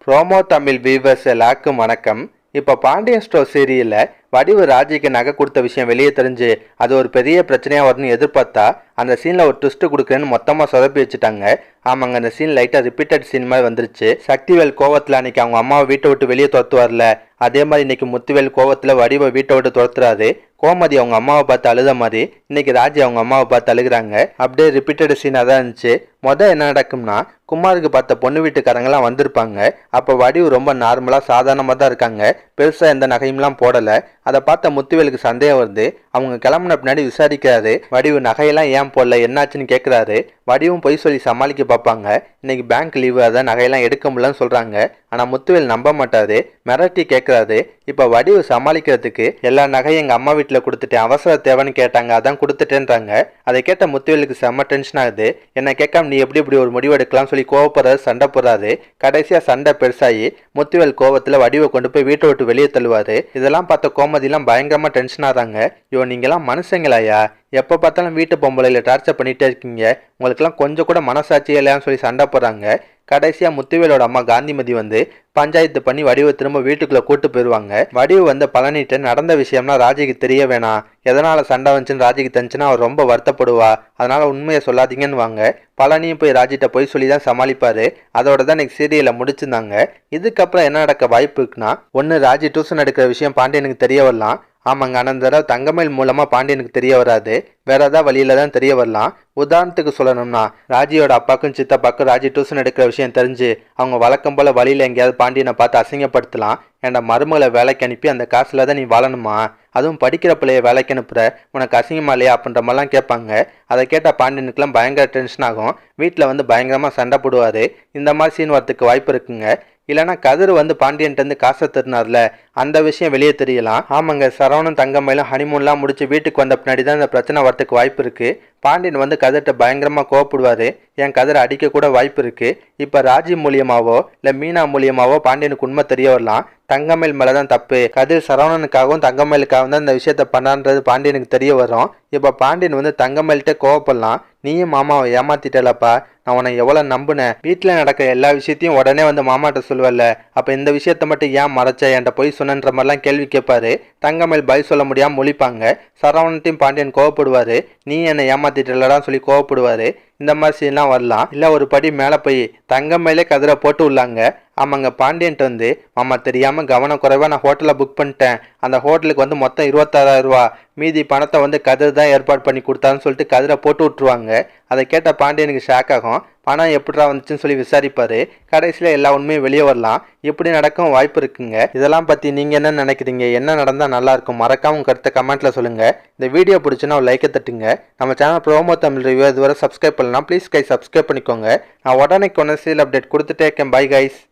Promo Tamil viewers எல்லாருக்கும் வணக்கம். இப்போ பாண்டியன் ஸ்டோர் சீரியலில் வடிவு ராஜிக்கு நகை கொடுத்த விஷயம் வெளியே தெரிஞ்சு அது ஒரு பெரிய பிரச்சனையாக வரும்னு எதிர்பார்த்தா அந்த சீனில் ஒரு ட்விஸ்ட்டு கொடுக்குறேன்னு மொத்தமாக சொதப்பி வச்சுட்டாங்க. ஆமாங்க, அந்த சீன் லைட்டாக ரிப்பீட்டட் சீன் மாதிரி வந்துருச்சு. சக்திவேல் கோவத்தில் அன்னைக்கு அவங்க அம்மாவை வீட்டை விட்டு வெளியே துரத்துவார்ல, அதே மாதிரி இன்னைக்கு முத்துவேல் கோவத்தில் வடிவை வீட்டை விட்டு துரத்துறாரு. கோமதி அவங்க அம்மாவை பார்த்து அழுத மாதிரி இன்னைக்கு ராஜி அவங்க அம்மாவை பார்த்து அழுகிறாங்க. அப்படியே ரிப்பீட்டட் சீனாக தான் இருந்துச்சு. என்ன நடக்கும்னா, குமாருக்கு பார்த்த பொண்ணு வீட்டுக்காரங்களாம் வந்திருப்பாங்க. அப்போ வடிவு ரொம்ப நார்மலாக சாதாரணமாக தான் இருக்காங்க. பெருசாக எந்த நகையும்லாம் போடலை. அதை பார்த்த முத்துவேலுக்கு சந்தேகம் வருது. அவங்க கிளம்புன பின்னாடி விசாரிக்கிறாரு. வடிவு நகையெல்லாம் ஏன் போடல, என்னாச்சுன்னு கேட்குறாரு. வடிவும் பொய் சொல்லி சமாளிக்க பார்ப்பாங்க. இன்னைக்கு பேங்க் லீவு, அதான் நகையெல்லாம் எடுக்க முடியலன்னு சொல்கிறாங்க. ஆனால் முத்துவேல் நம்ப மாட்டாரு. மிரட்டி கேட்குறாரு. இப்போ வடிவு சமாளிக்கிறதுக்கு எல்லா நகையும் எங்கள் அம்மா வீட்டில் கொடுத்துட்டேன், அவசர தேவைன்னு கேட்டாங்க, அதான் கொடுத்துட்டேன்றாங்க. அதை கேட்ட முத்துவேலுக்கு செம்ம டென்ஷன் ஆகுது. என்ன கேட்காம நீ எப்படி இப்படி ஒரு முடிவு எடுக்கலாம்னு சொல்லி கோவப்படுறாரு, சண்டை போடுறாரு. கடைசியாக சண்டை பெருசாகி முத்துவேல் கோவத்தில் வடிவை கொண்டு போய் வீட்டை விட்டு வெளியே தள்ளுவாரு. இதெல்லாம் பார்த்த கோமதிலாம் பயங்கரமாக டென்ஷன் ஆகிறாங்க. ஐயோ, நீங்களாம் மனுஷங்களாயா? எப்போ பார்த்தாலும் வீட்டு பொம்பளையில் டார்ச்சர் பண்ணிகிட்டே இருக்கீங்க, உங்களுக்கெல்லாம் கொஞ்சம் கூட மனசாட்சி இல்லையான்னு சொல்லி சண்டை போடுறாங்க. கடைசியாக முத்துவேலோட அம்மா காந்திமதி வந்து பஞ்சாயத்து பண்ணி வடிவை திரும்ப வீட்டுக்குள்ளே கூட்டு போயிடுவாங்க. வடிவு வந்து பழனிட்டு நடந்த விஷயம்னா ராஜிக்கு தெரிய வேணாம், எதனால் சண்டை வந்துச்சுன்னு ராஜிக்கு தெரிஞ்சுன்னா அவர் ரொம்ப வருத்தப்படுவா, அதனால் உண்மையை சொல்லாதீங்கன்னு வாங்க. பழனியும் போய் ராஜிட்ட போய் சொல்லி தான் சமாளிப்பார். அதோட தான் இன்னைக்கு சீரியலை முடிச்சிருந்தாங்க. இதுக்கப்புறம் என்ன நடக்க வாய்ப்பு இருக்குன்னா, ஒன்று ராஜி டியூஷன் எடுக்கிற விஷயம் பாண்டியனுக்கு தெரிய வரலாம். ஆமாங்க, அந்த தடவை தங்கமயில் மூலமாக பாண்டியனுக்கு தெரிய வராது, வேற ஏதாவது வழியில தான் தெரிய வரலாம். உதாரணத்துக்கு சொல்லணும்னா, ராஜியோட அப்பாக்கும் சித்தப்பாக்கும் ராஜி டியூஷன் எடுக்கிற விஷயம் தெரிஞ்சு அவங்க வழக்கம் போல வழியில் எங்கேயாவது பாண்டியனை பார்த்து அசிங்கப்படுத்தலாம். ஏன்டா மருமகளை வேலைக்கு அனுப்பி அந்த காசுல தான் நீ வாழணுமா, அதுவும் படிக்கிற பிள்ளைய வேலைக்கு அனுப்புற, உனக்கு அசிங்கமா இல்லையா அப்படின்ற மாதிரிலாம் கேட்பாங்க. அதை கேட்டால் பாண்டியனுக்குலாம் பயங்கர டென்ஷன் ஆகும். வீட்டில் வந்து பயங்கரமாக சண்டை போடுவார். இந்த மாதிரி சீன் வரத்துக்கு வாய்ப்பு இருக்குங்க. இல்லைனா கதிர் வந்து பாண்டியன்ட்டு காசை தருனார்ல, அந்த விஷயம் வெளியே தெரியலாம். ஆமாங்க, சரவணன் தங்கமயிலும் ஹனிமூன்லாம் முடிச்சு வீட்டுக்கு வந்த பின்னாடி தான் இந்த பிரச்சனை வரத்துக்கு வாய்ப்பு இருக்குது. பாண்டியன் வந்து கதிர்கிட்ட பயங்கரமாக கோவப்படுவார். என் கதிரை அடிக்க கூட வாய்ப்பு இருக்குது. இப்போ ராஜி மூலியமாவோ இல்லை மீனா மூலியமாவோ பாண்டியனுக்கு உண்மை தெரிய வரலாம். தங்கமயில் மேலே தான் தப்பு, கதிர் சரவணனுக்காகவும் தங்கமயிலுக்காகவும் தான் இந்த விஷயத்த பண்ணான்றது பாண்டியனுக்கு தெரிய வரும். இப்போ பாண்டியன் வந்து தங்கமயில்கிட்ட கோவப்படலாம். நீயும் மாமாவை ஏமாத்திட்டலப்பா, நான் உன்னை எவ்வளோ நம்புனேன், வீட்டில் நடக்கிற எல்லா விஷயத்தையும் உடனே வந்து மாமாட்ட சொல்லுவல்ல, அப்போ இந்த விஷயத்த மட்டும் ஏன் மறைச்ச, என்கிட்ட போய் சொன்னன்ற மாதிரிலாம் கேள்வி கேட்பாரு. தங்கமயில் பதில் சொல்ல முடியாமல் முழிப்பாங்க. சரவணத்தையும் பாண்டியன் கோவப்படுவார். நீ என்னை ஏமாத்திட்டலடான்னு சொல்லி கோவப்படுவார். இந்த மாதிரி சீன்லாம் வரலாம். இல்லை ஒரு படி மேலே போய் தங்கமயிலே கதிரை போட்டு உள்ளாங்க. ஆமாங்க, பாண்டியன்ட்டு வந்து மாமா தெரியாமல் கவனக்குறைவாக நான் ஹோட்டலை புக் பண்ணிட்டேன், அந்த ஹோட்டலுக்கு வந்து மொத்தம் 26,000 ரூபா, மீதி பணத்தை வந்து கதிர் தான் ஏற்பாடு பண்ணி கொடுத்தான்னு சொல்லிட்டு கதிரை போட்டு விட்ருவாங்க. அதை கேட்ட பாண்டியனுக்கு ஷாக் ஆகும். பணம் எப்படிடா வந்துச்சுன்னு சொல்லி விசாரிப்பார். கடைசியில் எல்லா உண்மையும் வெளியே வரலாம். இப்படி நடக்கும் வாய்ப்பு இருக்குங்க. இதெல்லாம் பற்றி நீங்கள் என்ன நினைக்கிறீங்க, என்ன நடந்தால் நல்லாயிருக்கும், மறக்காம கருத்தை கமெண்ட்டில் சொல்லுங்கள். இந்த வீடியோ பிடிச்சுன்னா ஒரு லைக்கை தட்டுங்க. நம்ம சேனல் ப்ரோமோ தமிழ் ரிவ்யூ இதுவரை சப்ஸ்கிரைப் பண்ணலாம், ப்ளீஸ் கை சப்ஸ்கிரைப் பண்ணிக்கோங்க. நான் உடனே சீரியல் அப்டேட் கொடுத்துட்டே இருக்கேன். Bye guys.